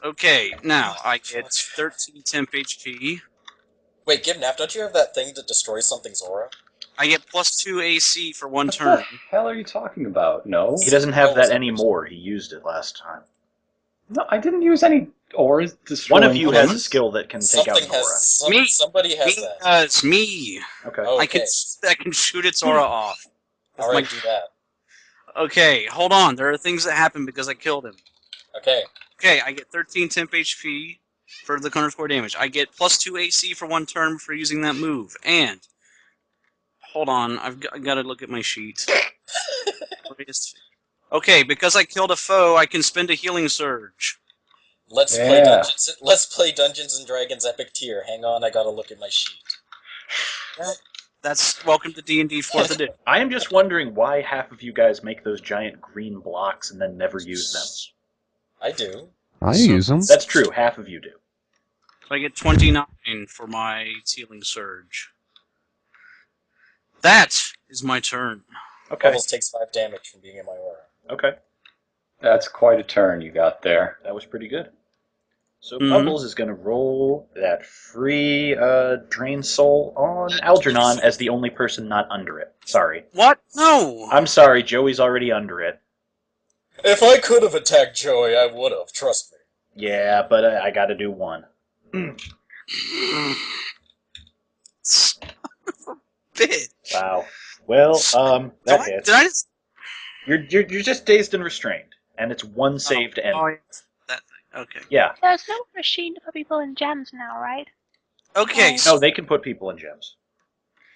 Okay, now I get 13 temp HP. Wait, Gibnap, don't you have that thing that destroys something's aura? I get +2 AC for one What the turn. hell are you talking about? No. He doesn't have Oh, that was it- anymore. He used it last time. No, I didn't use any auras destroying One of you has a things. skill that can take out Something an aura. has... Me. Somebody has Me that. does. Me. Okay. Oh, I can shoot its aura off. With Alright, my- do that. Okay, hold on. There are things that happen because I killed him. Okay. Okay, I get 13 temp HP for the core damage. I get +2 AC for one turn for using that move. And hold on, I got to look at my sheet. Okay, because I killed a foe, I can spend a healing surge. Let's play Dungeons and Dragons Epic Tier. Hang on, I gotta look at my sheet. That's welcome to D&D 4th edition. I am just wondering why half of you guys make those giant green blocks and then never use them. I do. I use them. That's true, half of you do. So I get 29 for my healing surge. That is my turn. Okay. Almost takes 5 damage from being in my aura. Okay. That's quite a turn you got there. That was pretty good. So Bubbles is going to roll that free Drain Soul on Algernon as the only person not under it. Sorry. What? No! I'm sorry, Joey's already under it. If I could have attacked Joey, I would have. Trust me. Yeah, but I got to do one. Bitch. Wow. Well, that hits. Did I just... You're just dazed and restrained, and it's one save to end. Oh, that thing. Okay. Yeah. There's no machine to put people in gems now, right? Okay, No, they can put people in gems.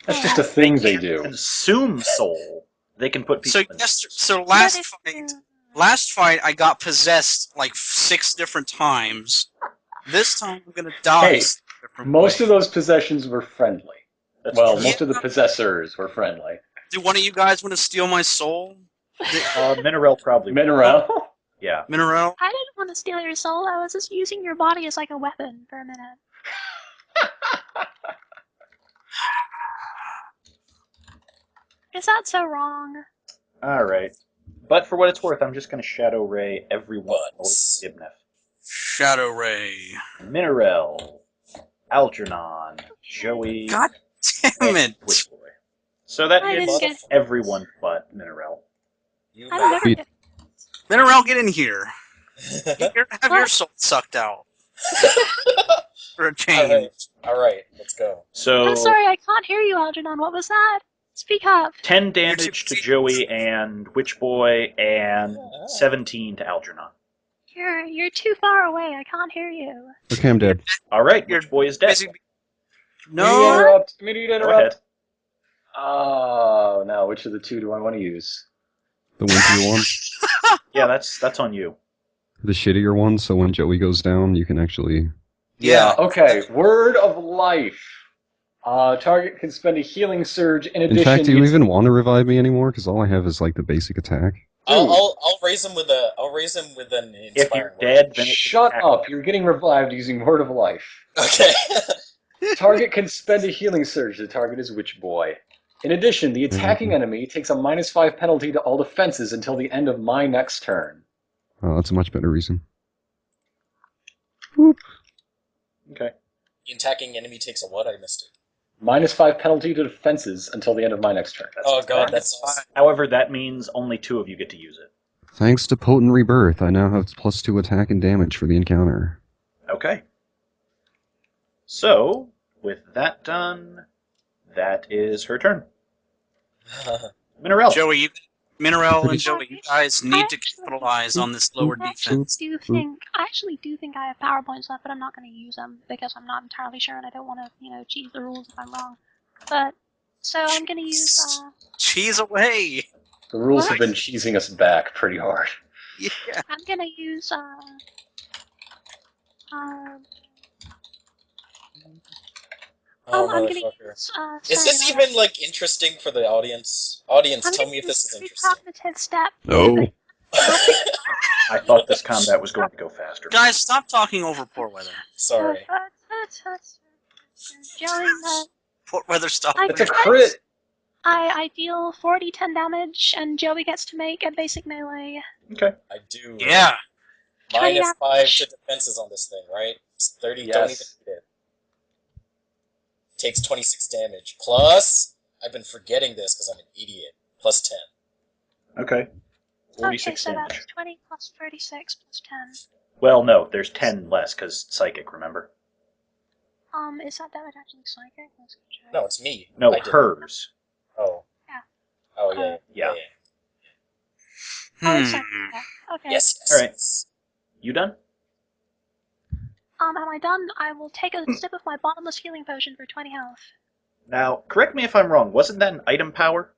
That's just a thing they do. Consume soul. They can put people in gems. So last fight I got possessed like 6 different times. This time I'm gonna die. Hey, most of those possessions were friendly. That's Well, true. most of the possessors were friendly. Do one of you guys want to steal my soul? Mineral probably. Mineral? Yeah. Mineral? I didn't want to steal your soul. I was just using your body as like a weapon for a minute. Is that so wrong? Alright. But for what it's worth, I'm just going to Shadow Ray everyone. Ibnef. Shadow Ray. Mineral. Algernon. Joey. God damn it! Witchboy. So that I hits didn't get- everyone but Mineral. You I don't ever get Mineral, get in here. Have your soul sucked out. For a change. Alright, let's go. So I'm sorry, I can't hear you, Algernon. What was that? Speak up. 10 damage to Joey and Witchboy, and 17 to Algernon. You're too far away. I can't hear you. Okay, I'm dead. Alright, You're Witchboy is dead. Basically- No! Immediate Go interrupt! ahead. Oh, now which of the two do I want to use? The winkier one. Yeah, that's on you. The shittier one, so when Joey goes down, you can actually... Yeah. Okay, Word of Life. Target can spend a healing surge in addition. In fact, do you it's- even want to revive me anymore? Because all I have is like the basic attack. I'll raise him with an inspiring If you're word. dead, then Shut up! You're getting revived using Word of Life. Okay. Target can spend a healing surge. The target is Witchboy. In addition, the attacking enemy takes a -5 penalty to all defenses until the end of my next turn. Oh, that's a much better reason. Whoop. Okay. The attacking enemy takes a what? I missed it. -5 penalty to defenses until the end of my next turn. Oh god, that's awesome. However, that means only 2 of you get to use it. Thanks to Potent Rebirth, I now have +2 attack and damage for the encounter. Okay. So, with that done, that is her turn. Mineral. Mineral and Joey, you guys need to capitalize on this lower defense. I actually do think I have power points left, but I'm not going to use them because I'm not entirely sure, and I don't want to, cheese the rules if I'm wrong. But so I'm going to use. Cheese away. The rules have been cheesing us back pretty hard. Yeah. I'm going to use. Oh, I'm going to motherfucker. use. Is this even, like, interesting for the audience? Audience, tell me if this is interesting. Cognitive step. No. I thought this combat was going to go faster. Guys, stop talking over poor weather. Sorry. Joey, Poor weather, stop. It's a crit! I deal 40 10 damage, and Joey gets to make a basic melee. Okay. I do. Yeah. 20 -5 damage. to defenses on this thing, right? It's 30. Yes. Don't even hit it. Takes 26 damage. Plus, I've been forgetting this because I'm an idiot. Plus 10. Okay. Okay, 46 so damage. that's 20 plus 36 plus 10. Well, no, there's 10 less because psychic, remember? Is that damage actually psychic? Let's go check. No, it's me. No, I did. hers. Oh. Yeah. Oh, yeah. Yeah. Oh, it's psychic. Yeah. Okay. Yes, yes. All right. yes. You done? Am I done? I will take a sip of my bottomless healing potion for 20 health. Now, correct me if I'm wrong. Wasn't that an item power?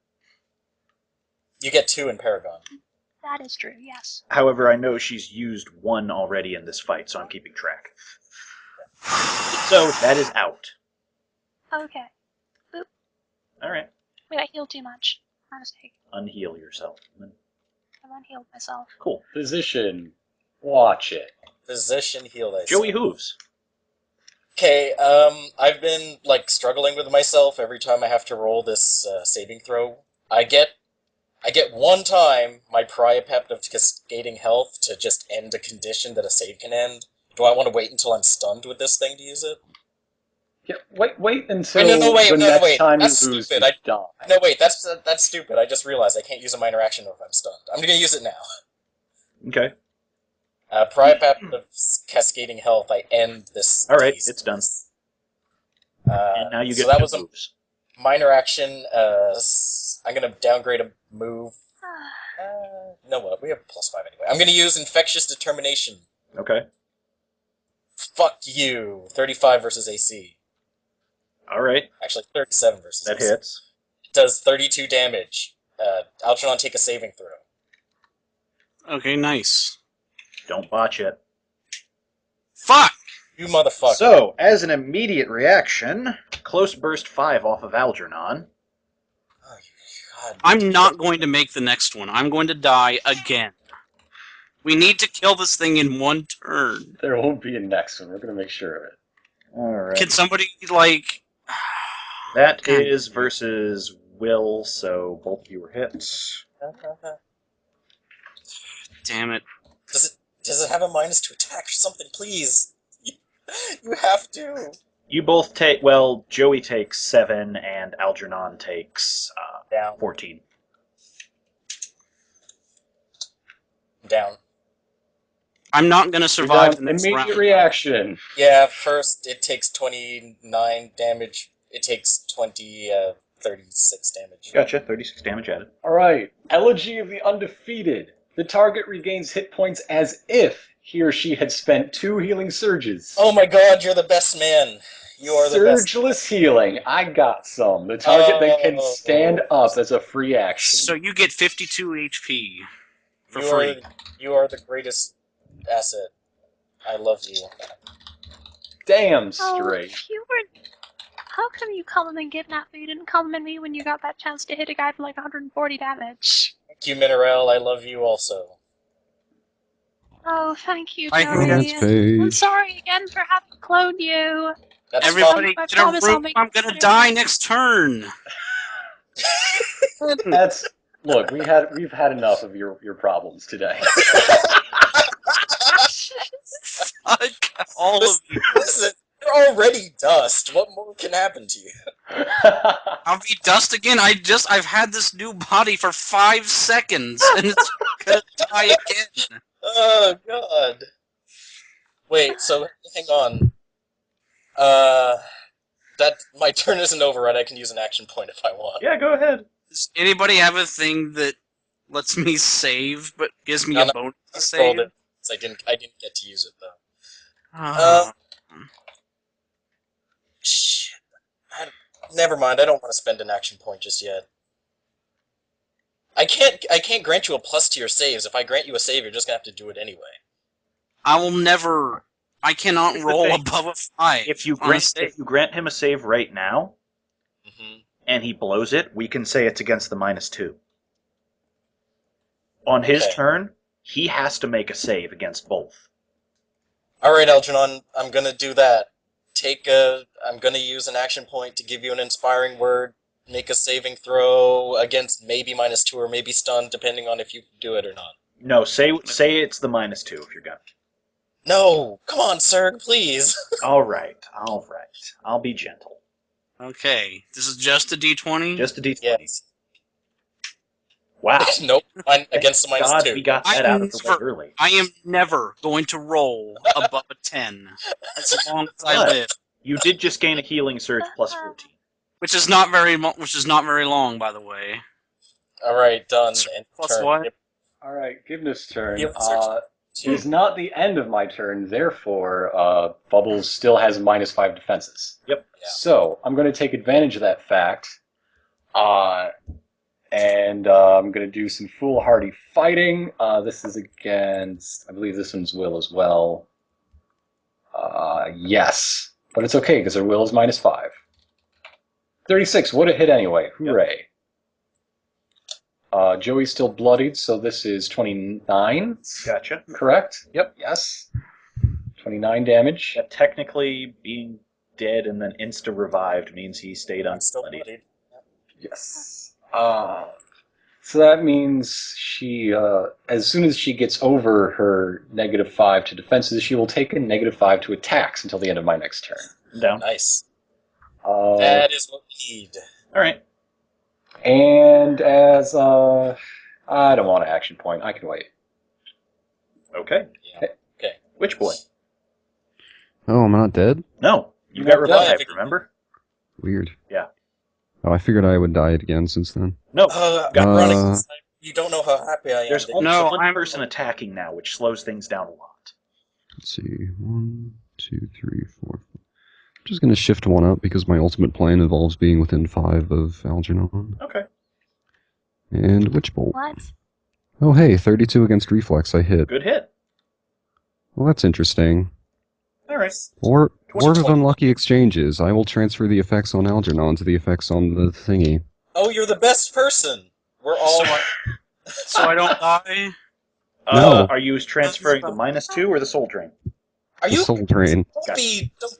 You get 2 in Paragon. That is true, yes. However, I know she's used 1 already in this fight, so I'm keeping track. So, that is out. Okay. Alright. Wait, I healed too much. My mistake. Unheal yourself. I've unhealed myself. Cool. Physician, watch it. Physician heal thyself. Joey Hooves. Okay, I've been, struggling with myself every time I have to roll this saving throw. I get 1 time my Priapept of Cascading Health to just end a condition that a save can end. Do I want to wait until I'm stunned with this thing to use it? Yeah, wait until Wait, the no, next wait. time That's you lose, stupid. you die. No, wait, that's stupid. I just realized I can't use a minor action if I'm stunned. I'm gonna use it now. Okay. Priapept of Cascading Health, I end this. Alright, phase. it's done. Uh, And now you so get that 2 was a moves. minor action. I'm gonna downgrade a move. No, what? We have +5 anyway. I'm gonna use Infectious Determination. Okay. Fuck you. 35 versus AC. Alright, Actually, 37 versus that AC. hits. It does 32 damage. Algernon, take a saving throw. Okay, nice. Don't botch it. Fuck! You motherfucker. So, as an immediate reaction, Close Burst 5 off of Algernon. Oh, God. I'm not going to make the next one. I'm going to die again. We need to kill this thing in 1 turn. There won't be a next one. We're gonna make sure of it. Alright. Can somebody, like... That God. is versus Will, so both of you are hits. Damn it. Does it have a -2 attack or something? Please. You have to. You both take, well, Joey takes 7 and Algernon takes Down. 14. Down. I'm not going to You're survive the done. next Immediate round. reaction. Yeah, first it takes 29 damage. It takes 36 damage. Gotcha, 36 damage added. Alright, Elegy of the Undefeated. The target regains hit points as if he or she had spent 2 healing surges. Oh my god, you're the best man. You are the best. Surgeless healing. I got some. The target then can Oh. stand up as a free action. So you get 52 HP for You free. You are the greatest asset. I love you. Damn Oh, straight. you were... How come you compliment Kidnap, but you didn't compliment me when you got that chance to hit a guy for like 140 damage? Thank you, Mineral. I love you also. Oh, thank you, I hate Joey. That's page. I'm sorry again for having to clone you. That's Everybody I get a promise I'll room. make I'm going to it. die next turn. That's look. We've had enough of your problems today. Fuck all of you. Listen, you're already dust. What more can happen to you? I'll be dust again. I've had this new body for 5 seconds, and it's gonna die again. Oh god. Wait, so hang on. That my turn isn't over, right? I can use an action point if I want. Yeah, go ahead. Does anybody have a thing that lets me save, but gives me No, a bonus to I rolled save? it. I didn't get to use it though. Ah. Shit. Never mind. I don't want to spend an action point just yet. I can't grant you a plus to your saves. If I grant you a save, you're just gonna have to do it anyway. I will never. I cannot Here's the roll thing. above a 5. If you on a save. grant him a save right now, and he blows it, we can say it's against the -2. On his Okay. turn, he has to make a save against both. Alright, Algernon, I'm gonna do that. I'm gonna use an action point to give you an inspiring word, make a saving throw against maybe -2 or maybe stun, depending on if you do it or not. No, say it's the -2 if you're gonna. No, come on, sir, please. All right. I'll be gentle. Okay, this is just a D20. Just a D20. Yes. Wow. Nope. Against the Thank minus God 2. we got that out of the way early. I am never going to roll above a 10 as long as I But live, you did just gain a healing surge plus 14. which is not very long, by the way. All right, done. And Plus turn. what? Yep. All right, Gibna's turn. Healing surge. It is not the end of my turn, therefore, Bubbles still has -5 defenses. Yep. Yeah. So I'm going to take advantage of that fact, and I'm going to do some foolhardy fighting. This is against, I believe this one's will as well. Yes, but it's okay because her will is -5. 36 would have hit anyway. Hooray! Joey's still bloodied, so this is 29. Gotcha. Correct? Yep. Yes. 29 damage. Yeah, technically, being dead and then insta-revived means he stayed I'm still unbloodied. bloodied. Yes. So that means she, as soon as she gets over her -5 to defenses, she will take a -5 to attacks until the end of my next turn. Down. Nice. Uh, That is what we need. All right. and as, I don't want an action point. I can wait. Okay. Yeah. Okay. Which boy? Oh, I'm not dead? No. You You're got not revived, dead. remember? Weird. Yeah. Oh, I figured I would die again since then. No. I'm running this time. You don't know how happy I am. There's that only No, one I'm- person attacking now, which slows things down a lot. Let's see. 1, 2, 3, 4. I'm just going to shift one up because my ultimate plan involves being within 5 of Algernon. Okay. And Witch Bolt. What? Oh, hey, 32 against Reflex. I hit. Good hit. Well, that's interesting. All right. Orb of 20. Unlucky Exchanges. I will transfer the effects on Algernon to the effects on the thingy. Oh, you're the best person. We're all. So I don't die. No. Are you transferring the -2 or the soul drain? Are The you? Soul Drain. Don't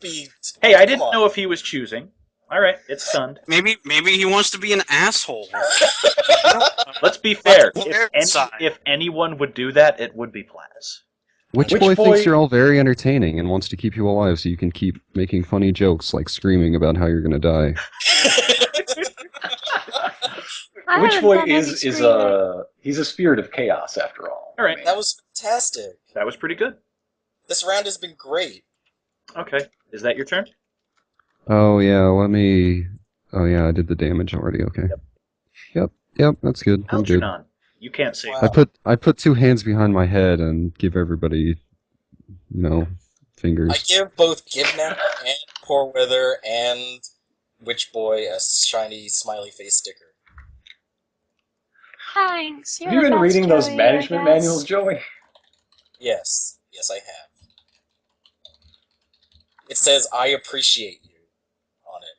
be. Hey, I Come didn't on. know if he was choosing. All right, it's stunned. Maybe he wants to be an asshole. Let's be fair. Let's play side. If anyone would do that, it would be Plaz. Witch Witch Boy Boy- thinks you're all very entertaining and wants to keep you alive so you can keep making funny jokes like screaming about how you're going to die. I Witch haven't Boy done any is screaming. he's a spirit of chaos after all. All right, That was fantastic. that was pretty good. This round has been great. Okay, is that your turn? Oh, yeah, let me... Oh, yeah, I did the damage already, okay. Yep, that's good. I'm good. Algernon, you can't say. Wow. I put 2 hands behind my head and give everybody, fingers. I give both Gibnap and Poor Weather and Witch Boy a shiny smiley face sticker. Thanks. You're Have you the been best, reading those Joey, management I guess. manuals, Joey? Yes, I have. It says "I appreciate you" on it.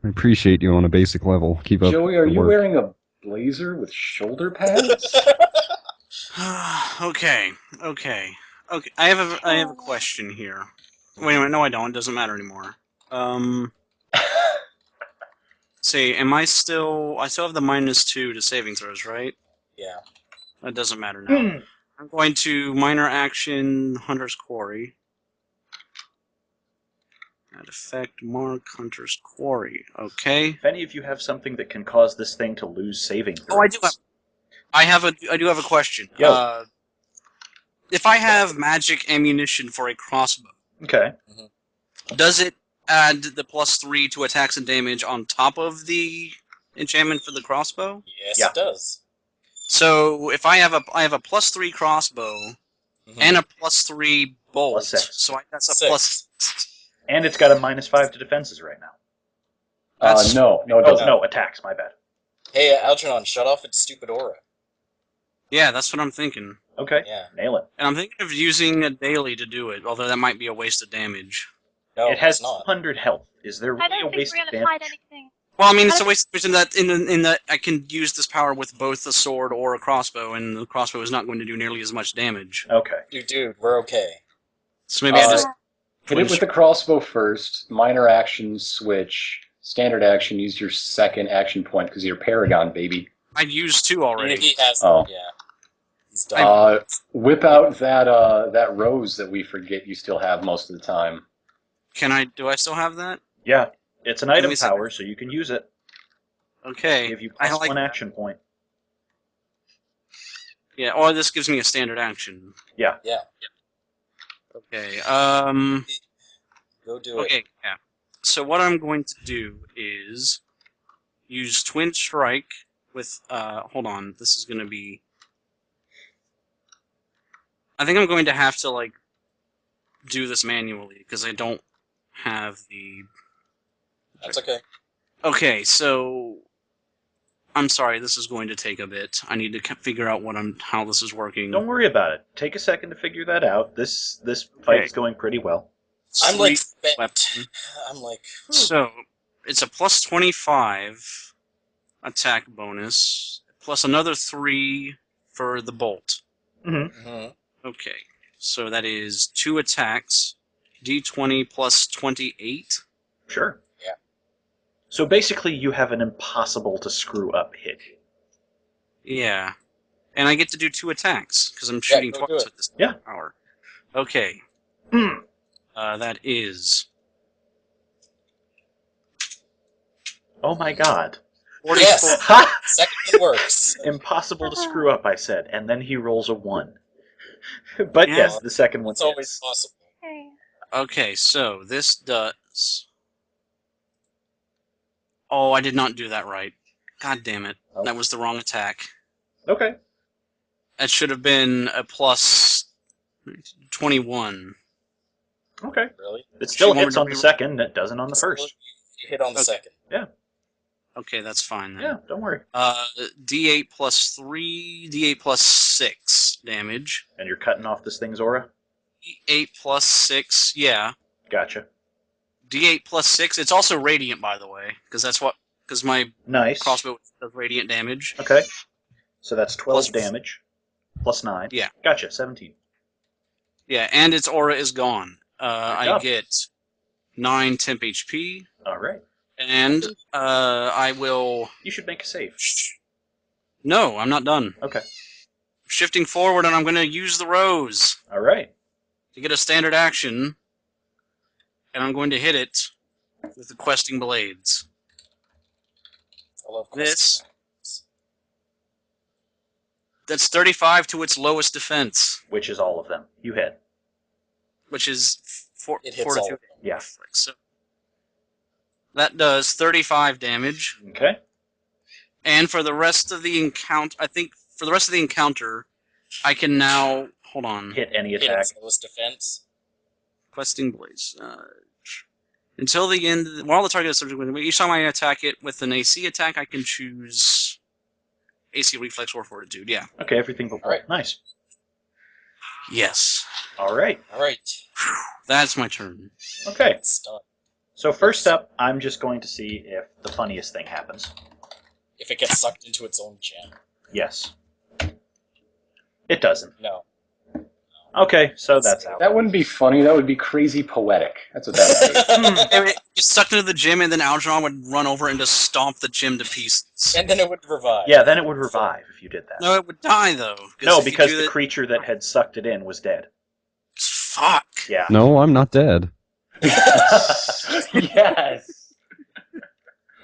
I appreciate you on a basic level. Keep up Joey, are the you work. wearing a blazer with shoulder pads? Okay. I have a question here. Wait a minute. No, I don't. It doesn't matter anymore. See, I still have the -2 to saving throws, right? Yeah. That doesn't matter now. I'm going to minor action Hunter's Quarry. Add effect mark Hunter's Quarry. Okay. If any of you have something that can cause this thing to lose saving throws. Oh, I do have a question. Yo. If I have magic ammunition for a crossbow, Okay. does it add the +3 to attacks and damage on top of the enchantment for the crossbow? Yes, Yeah. it does. So if I have a +3 crossbow Mhm. and a +3 bolt, +6. so that's a 6. And it's got a -5 to defenses right now. No, it Oh, doesn't. no, attacks, my bad. Hey, Algernon, shut off its stupid aura. Yeah, that's what I'm thinking. Okay, Yeah. nail it. And I'm thinking of using a daily to do it, although that might be a waste of damage. No, It has it's not. 200 health. Is there I really a don't think waste we're of gonna fight damage? anything. Well, I mean, it's a waste of damage in that I can use this power with both a sword or a crossbow, and the crossbow is not going to do nearly as much damage. Okay. Dude, we're okay. So maybe I just Hit it with the crossbow first, minor action, switch, standard action, use your second action point because you're Paragon, baby. I'd use 2 already. He has. Oh. Yeah. He's done. Whip out that rose that we forget you still have most of the time. Do I still have that? Yeah, it's an Give item me a second. power, so you can use it. Okay. Give you I plus like one that. action point. Yeah, or this gives me a standard action. Yeah. Okay, Go do it. okay, yeah. So what I'm going to do is use Twin Strike with, hold on, this is going to be... I think I'm going to have to, like, do this manually, because I don't have the... That's okay. Okay, so... I'm sorry, this is going to take a bit. I need to figure out how this is working. Don't worry about it. Take a second to figure that out. This fight Okay. is going pretty well. I'm like Sweet spent. weapon. I'm like. So, it's a plus 25 attack bonus, plus another 3 for the bolt. Mm-hmm. Mhm. Okay, so that is 2 attacks, d20 plus 28. Sure. Yeah. So basically, you have an impossible to screw up hit. Yeah. And I get to do 2 attacks, because I'm shooting go do twice it. with this Yeah. power. Okay, Hmm. that is Oh my god. 44. Yes. Ha! Second one works. Impossible to screw up, I said, and then he rolls a 1. But Yeah. yes, the second one It's always hits. possible. Okay. Okay, so this does... Oh, I did not do that right. God damn it. Oh. That was the wrong attack. Okay. That should have been a plus 21. Okay. Really? It still You want me hits to on the second, it doesn't on the first. You hit on the Okay. second. Okay, that's fine then. Yeah, don't worry. D8 plus 3, D8 plus 6 damage. And you're cutting off this thing's aura? D8 plus 6, yeah. Gotcha. D8 plus 6, it's also radiant, by the way, because my Nice. crossbow does radiant damage. Okay. So that's 12 Plus- damage. Plus 9. Yeah. Gotcha, 17. Yeah, and its aura is gone. Good I job. get 9 temp HP, Alright. and I will... You should make a save. No, I'm not done. Okay. Shifting forward, and I'm going to use the rose Alright. to get a standard action, and I'm going to hit it with the questing blades. I love This. questions. That's 35 to its lowest defense, Which is all of them. You hit. which is It hits all fortitude. of them. Yeah. So that does 35 damage, Okay. and for the rest of the encounter, I think for the rest of the encounter, I can now hold on. Hit any Hit attack. its lowest defense. Questing blades. Until the end, while the target is subject to each time I attack it with an AC attack, I can choose AC, reflex, or fortitude. Yeah. Okay, everything but one. Alright. Nice. Yes. Alright. Alright. That's my turn. Okay. It's done. So first up, I'm just going to see if the funniest thing happens. If it gets sucked into its own gem. Yes. It doesn't. No. Okay, so that's out. That wouldn't be funny. That would be crazy poetic. That's what that would be. It would get sucked into the gym, and then Algernon would run over and just stomp the gym to pieces. And then it would revive. Yeah, then it would revive if you did that. No, it would die though. No, if you because do the that- creature that had sucked it in was dead. Fuck. Yeah. No, I'm not dead. Yes.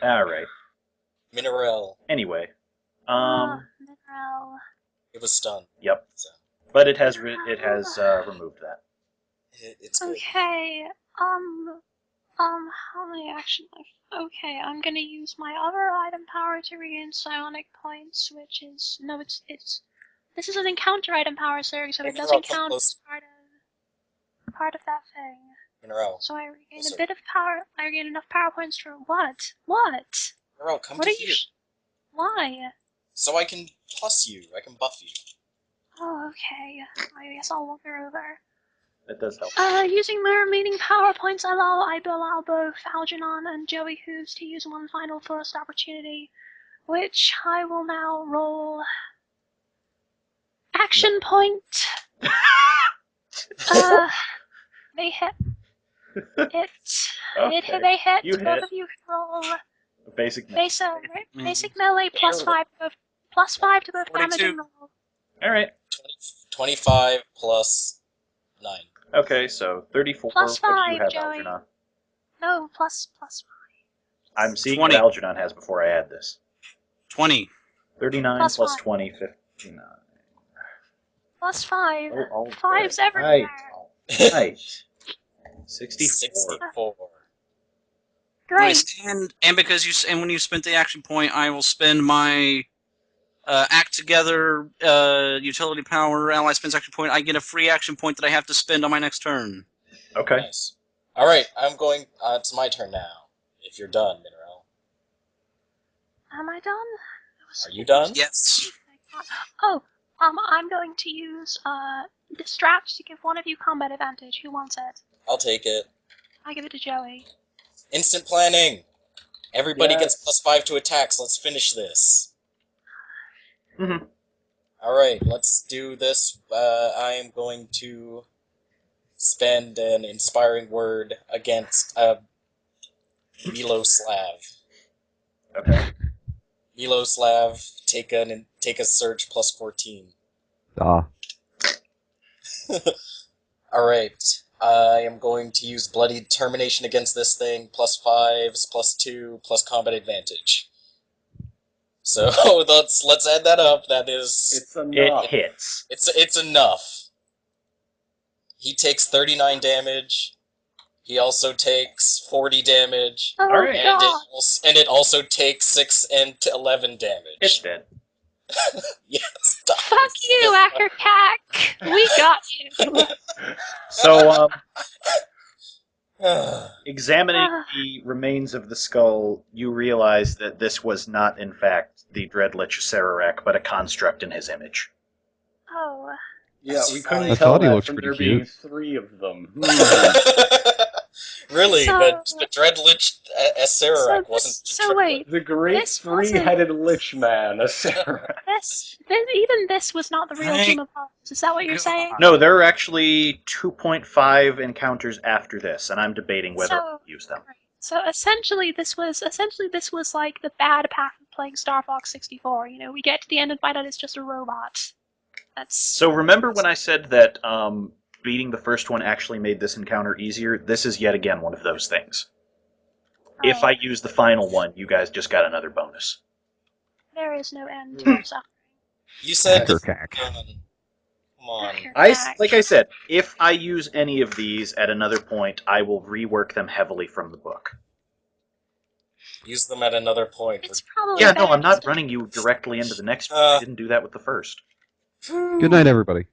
Alright. Mineral. Anyway. Mineral. It was stunned. Yep. So But it has removed that. it's good. Okay. How many action left? Okay, I'm gonna use my other item power to regain psionic points, which is this is an encounter item power, sir, so it Mineral, doesn't come count close. as part of that thing. Mineral. So I regain Closer. a bit of power. I regain enough power points for what? What? Mineral, come What to are you? here. Why? So I can plus you. I can buff you. Oh, okay. I guess I'll walk her over. That does help. Using my remaining power points, I allow both Algernon and Joey Hooves to use one final first opportunity, which I will now roll. Action point. They hit. Okay. They hit. You Both hit. of you can roll Basic. basic melee +5 to both damage 42. and roll. All right. 25 plus 9. Okay, so 34. Plus What do you 5, have, Joey. Algernon? No, plus 5. I'm seeing 20. what Algernon has before I add this. 20. 39 Plus plus 5. 20, 59. Plus 5. Oh, all Fives right. everywhere. Right. 64. 64. Great. Nice. And because and when you spent the action point, I will spend my act together utility power. Ally spends action point. I get a free action point that I have to spend on my next turn. Okay. Nice. Alright, I'm going... it's my turn now. If you're done, Mineral. Am I done? Are you done? Yes. Oh, I'm going to use distract to give one of you combat advantage. Who wants it? I'll take it. I give it to Joey. Instant planning! Everybody Yes. gets plus 5 to attacks. Let's finish this. Mm-hmm. Alright, let's do this. I am going to spend an inspiring word against Miloslav. Okay. Miloslav, take a surge plus 14. Ah. Alright. I am going to use Bloody Determination against this thing, plus 5s, plus 2, plus combat advantage. So let's add that up. That is It's enough. It hits. it's enough. He takes 39 damage. He also takes 40 damage. Oh, Alright. God. And it also takes 6 and 11 damage. It's dead. Yes. Fuck you, Acker Cack. We got you. So, Dies. examining the remains of the skull, you realize that this was not, in fact, the Dreadlich Sararak, but a construct in his image. Oh. Yeah, we couldn't I tell thought he that looked from pretty there cute. being 3 of them. Really, So- the Dreadlich Sararak wasn't. So wait, The great This wasn't- 3-headed lich man, a Sarah. even this was not the real Right. Team of Bones. Is that what you're God. saying? No, there are actually 2.5 encounters after this, and I'm debating whether So- to use them. So essentially, this was like the bad path of playing Star Fox 64. You know, we get to the end and find out it's just a robot. That's So remember when I said that beating the first one actually made this encounter easier? This is yet again one of those things. If I use the final one, you guys just got another bonus. There is no end to suffering. You said Acker this cack. Come on. Like I said, if I use any of these at another point, I will rework them heavily from the book. Use them at another point. It's probably Yeah, better no, I'm not just to- running you directly into the next one. I didn't do that with the first. Good night, everybody.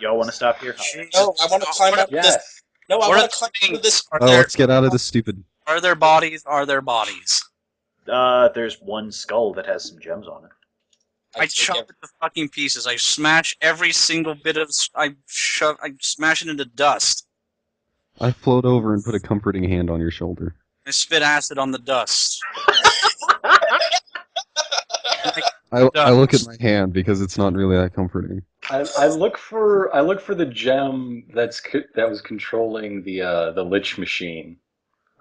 Y'all want to stop here? No, I want to climb out of this. Yes. No, I What are want to the climb out of this. things? Oh, let's get out of this stupid. Are there bodies? Are there bodies? There's one skull that has some gems on it. I chop it to fucking pieces. I smash every single bit of. I smash it into dust. I float over and put a comforting hand on your shoulder. I spit acid on the dust. I look at my hand because it's not really that comforting. I look for the gem that was controlling the lich machine.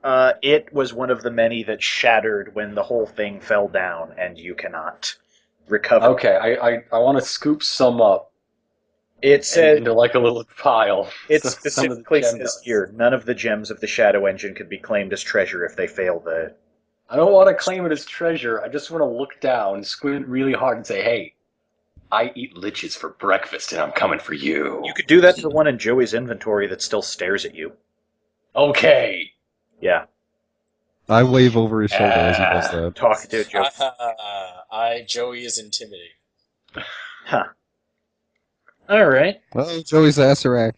It was one of the many that shattered when the whole thing fell down, and you cannot recover. Okay, I want to scoop some up It says into like a little pile. it So some of the specifically gem says dust. here none of the gems of the Shadow Engine could be claimed as treasure if they fail the. I don't want to claim it as treasure. I just want to look down, squint really hard, and say, "Hey, I eat liches for breakfast, and I'm coming for you." You could do that to the one in Joey's inventory that still stares at you. Okay. Yeah, I wave over his shoulder as he does that. talk to Joey. Joey is intimidating. Huh. All right. Oh, Joey's Asarak.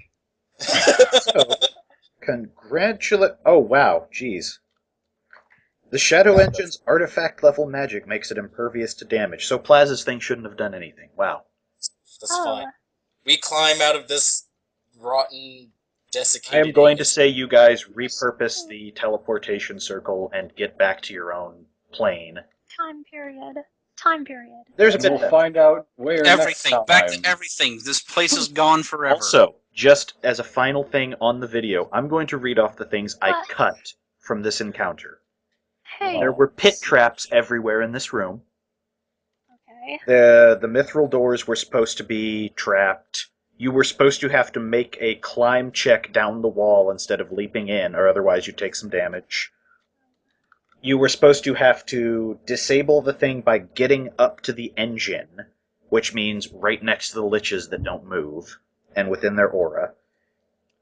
Congratulate. Oh wow, jeez. The Shadow Engine's artifact level magic makes it impervious to damage, so Plaza's thing shouldn't have done anything. Wow. That's fine. We climb out of this rotten, I desiccated. am going to say you guys repurpose the teleportation circle and get back to your own plane. Time period. There's a And bit we'll of find out where Everything. next time. Back to everything. This place is gone forever. Also, just as a final thing on the video, I'm going to read off the things I What? cut from this encounter. Hey. There were pit traps everywhere in this room. Okay. The mithril doors were supposed to be trapped. You were supposed to have to make a climb check down the wall instead of leaping in, or otherwise you'd take some damage. You were supposed to have to disable the thing by getting up to the engine, which means right next to the liches that don't move, and within their aura.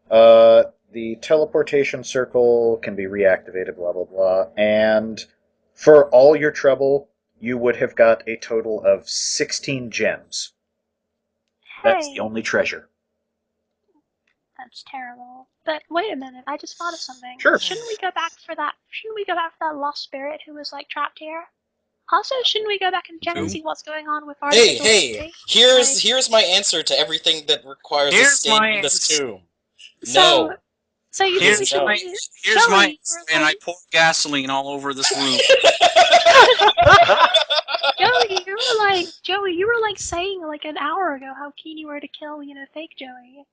The teleportation circle can be reactivated, blah blah blah, and for all your trouble, you would have got a total of 16 gems. That's the Hey, only treasure. that's terrible. But wait a minute, I just thought of something. Sure. Shouldn't we go back for that? Shouldn't we go back for that lost spirit who was like trapped here? Also, shouldn't we go back and check and Who? see what's going on with Hey, artificial hey! safety? Here's my answer to everything that requires Here's escape my from this answer. tomb. So, No. so you think we Here's should No. my leave? here's my Joey, answer, you're and I like, pour gasoline all over this room. Joey, you were like saying like an hour ago how keen you were to kill, fake Joey.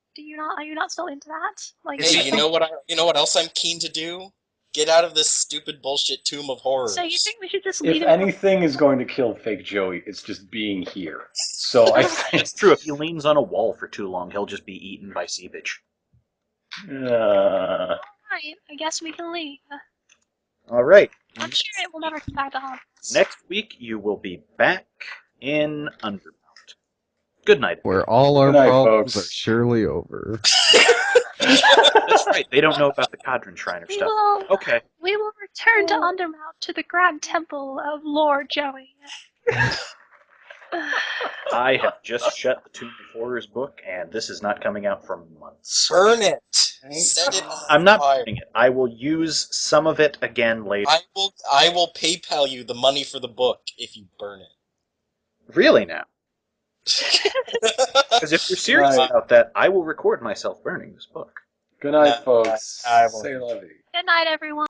Are you not still into that? Like, Yes, Hey, I you think- know what else I'm keen to do? Get out of this stupid bullshit tomb of horrors. so you think we should just leave If him? anything is going to kill fake Joey, it's just being here. So I think. That's true. If he leans on a wall for too long, he'll just be eaten by seepage. Alright, I guess we can leave. All right. I'm sure it will never come back to haunt us. Next week, you will be back in Undermount. Good night. Where all our Good night, problems folks. are surely over. That's right. They don't know about the Cadron Shriner We stuff. will Okay. we will return to Undermount to the Grand Temple of Lord Joey. I have just shut the Tomb of Horrors book, and this is not coming out for months. Burn it. Set it on I'm not fire. burning it. I will use some of it again later. I will PayPal you the money for the book if you burn Really now? it. Because if you're serious Right. about that, I will record myself burning this book. Good night, No, folks. I will. Say lovey. Good night, everyone.